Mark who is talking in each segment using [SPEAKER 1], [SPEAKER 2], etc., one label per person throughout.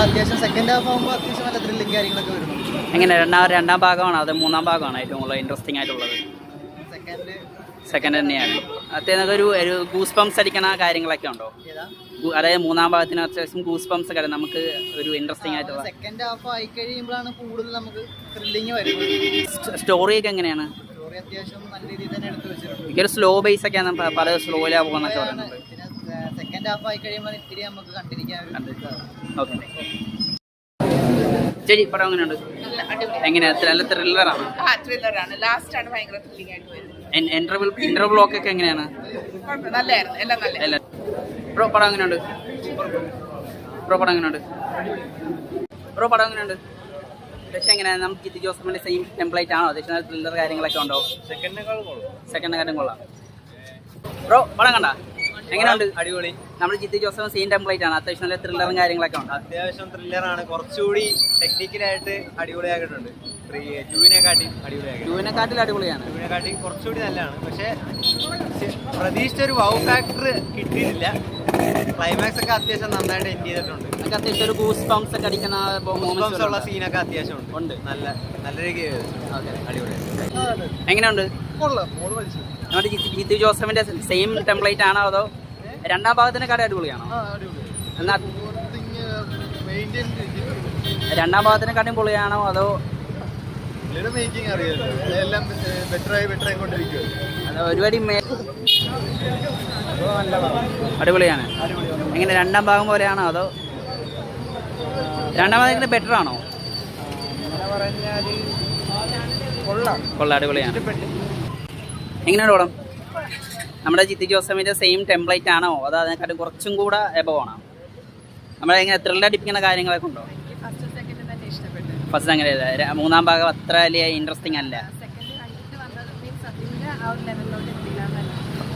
[SPEAKER 1] അത്യാവശ്യം second half ആകുമ്പോൾ അത്യാവശ്യം നല്ല ത്രില്ലിങ് കാര്യങ്ങളൊക്കെ വരുന്നു.
[SPEAKER 2] എങ്ങനെ രണ്ടാം ഭാഗമാണോ അത് മൂന്നാം ഭാഗമാണോ ഏറ്റവും കൂടുതൽ ഇൻട്രസ്റ്റിംഗ് ആയിട്ടുള്ളത്? സെക്കൻഡ് തന്നെയാണ്. അത്യാവശ്യം ഒരു ഗൂസ് പംപ്സ് അടിക്കണ കാര്യങ്ങളൊക്കെ ഉണ്ടോ? അതായത് മൂന്നാം ഭാഗത്തിന് അത്യാവശ്യം ഗൂസ് പംപ്സ് ഒക്കെ നമുക്ക് ഒരു ഇൻട്രസ്റ്റിംഗ് ആയിട്ടുള്ള
[SPEAKER 1] സെക്കൻഡ് ഹാഫ് ആയി കഴിയുമ്പോഴാണ് കൂടുതൽ നമുക്ക് ത്രില്ലിങ് വരുന്നത്.
[SPEAKER 2] സ്റ്റോറി ഒക്കെ എങ്ങനെയാണ്?
[SPEAKER 1] സ്റ്റോറി അത്യാവശ്യം നല്ല രീതിയിൽ തന്നെ എടുത്ത് വെച്ചിട്ടുണ്ട്.
[SPEAKER 2] എനിക്കൊരു സ്ലോ ബേസ് ഒക്കെയാണ് പല സ്ലോയിലാ പോകുന്നൊക്കെ പറയുന്നുണ്ട്.
[SPEAKER 1] പിന്നെ സെക്കൻഡ് ഹാഫ് ആയി കഴിയുമ്പോൾ ഇത്തിരി നമുക്ക് കണ്ടിരിക്കാൻ.
[SPEAKER 2] ഓക്കെ ചേച്ചി പടം എങ്ങനെയുണ്ട്? എങ്ങനെയാ നല്ല ത്രില്ലറാണ്?
[SPEAKER 3] ത്രില്ലറാണ്. ലാസ്റ്റ് ആണ് ഭയങ്കര ത്രില്ലിംഗ് ആയിട്ട് വരുന്നത്.
[SPEAKER 2] ഇന്റർവ്യൂ ഒക്കെ എങ്ങനെയാണ്?
[SPEAKER 3] നല്ലായിരുന്നു, എല്ലാം നല്ല.
[SPEAKER 2] ബ്രോ പടം എങ്ങനെയുണ്ട്? ബ്രോ പടം എങ്ങനെയുണ്ട്? പക്ഷേ എങ്ങനെയാണ് നമുക്ക് ജിത്തു ജോസഫിന്റെ സെയിം ടെംപ്ലേറ്റ് ആണോ? അത്യാവശ്യം ത്രില്ലർ കാര്യങ്ങളൊക്കെ ഉണ്ടോ? സെക്കൻഡിനെക്കാട്ടും കൊള്ളാം. ബ്രോ പടം കണ്ട എങ്ങനെയുണ്ട്?
[SPEAKER 4] അടിപൊളി.
[SPEAKER 2] നമ്മൾ ജിത്തു ജോസഫ് സെയിം ടെംപ്ലേറ്റ് ആണ്, അത്യാവശ്യം നല്ല ത്രില്ലറും കാര്യങ്ങളൊക്കെ ഉണ്ട്.
[SPEAKER 4] അത്യാവശ്യം ത്രില്ലറാണ്, കുറച്ചുകൂടി ടെക്നിക്കലായിട്ട് അടിപൊളിയാക്കിയിട്ടുണ്ട്. ടൂവിനെക്കാട്ടി
[SPEAKER 2] അടിപൊളിയാണ്.
[SPEAKER 4] കുറച്ചുകൂടി നല്ലതാണ്. പക്ഷേ പ്രതീക്ഷിച്ചൊരു വൗ ഫാക്ടർ കിട്ടിയിട്ടില്ല. ക്ലൈമാക്സ് ഒക്കെ അത്യാവശ്യം നന്നായിട്ട് എൻഡ് ചെയ്തിട്ടുണ്ട്.
[SPEAKER 2] നമുക്ക് അത്യാവശ്യം ഒരു ഗൂസ് പംപ്സ് ഒക്കെ അടിക്കുന്ന
[SPEAKER 4] ഉള്ള സീനൊക്കെ അത്യാവശ്യം ഉണ്ട്. നല്ലൊരു അടിപൊളിയാണ്.
[SPEAKER 2] എങ്ങനെയുണ്ട്? നമ്മുടെ ജിത്തു ജോസഫിന്റെ സെയിം ടെംപ്ലേറ്റ് ആണോ അതോ രണ്ടാം ഭാഗത്തിനെക്കാളും അടിപൊളിയാണോ? എന്നാ രണ്ടാം ഭാഗത്തിനെക്കാട്ടും പൊളിയാണോ അതോ ഒരുപാട് അടിപൊളിയാണ്? എങ്ങനെ രണ്ടാം ഭാഗം പോലെയാണോ അതോ രണ്ടാം ഭാഗത്തിന് ബെറ്റർ ആണോ? കൊള്ളാം, അടിപൊളിയാണ്. എങ്ങനെയാണ് പടം? നമ്മുടെ ജിത്തു ജോസഫിന്റെ സെയിം ടെംപ്ലേറ്റ് ആണോ അതോ അതിനെക്കാട്ടും കുറച്ചും കൂടെ എബവ് ആണോ? നമ്മളെ എങ്ങനെ ത്രില്ലർ അടിപ്പിക്കുന്ന കാര്യങ്ങളൊക്കെ ഉണ്ടോ? ഫസ്റ്റ് അങ്ങനെ മൂന്നാം ഭാഗം അത്ര വലിയ ഇൻട്രസ്റ്റിംഗ് അല്ല.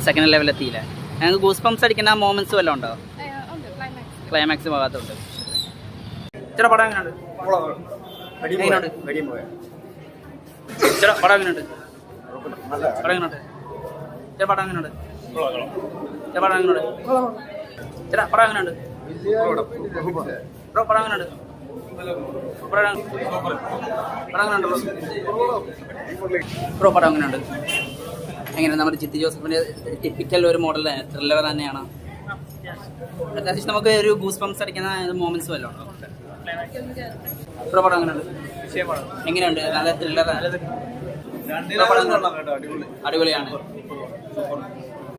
[SPEAKER 2] സെക്കൻഡ് ലെവൽ എത്തിയില്ല. ഞങ്ങൾക്ക് ഗൂസ് പംപ്സ് അടിക്കുന്ന മോമെന്റ്സ് വല്ലതും ഉണ്ടോ? ക്ലൈമാക്സ് ഭാഗത്തുണ്ട്. ഇത്ര പടം എങ്ങനെയുണ്ട്? പടം എങ്ങനെയുണ്ട്? ബ്രോ പടം എങ്ങനെയുണ്ട്? എങ്ങനെ നമ്മുടെ ജിത്തു ജോസഫിന്റെ ടിപ്പിക്കൽ ഒരു മോഡൽ ത്രില്ലർ തന്നെയാണ്? അത്യാവശ്യം നമുക്ക് ഒരു ഗൂസ് പംപ്സ് അടിക്കുന്ന മോമെന്റ്സ് വല്ലതും ഉണ്ടോ? ബ്രോ പടം എങ്ങനെയുണ്ട്? നല്ല ത്രില്ലർ അടിപൊളിയാണ്.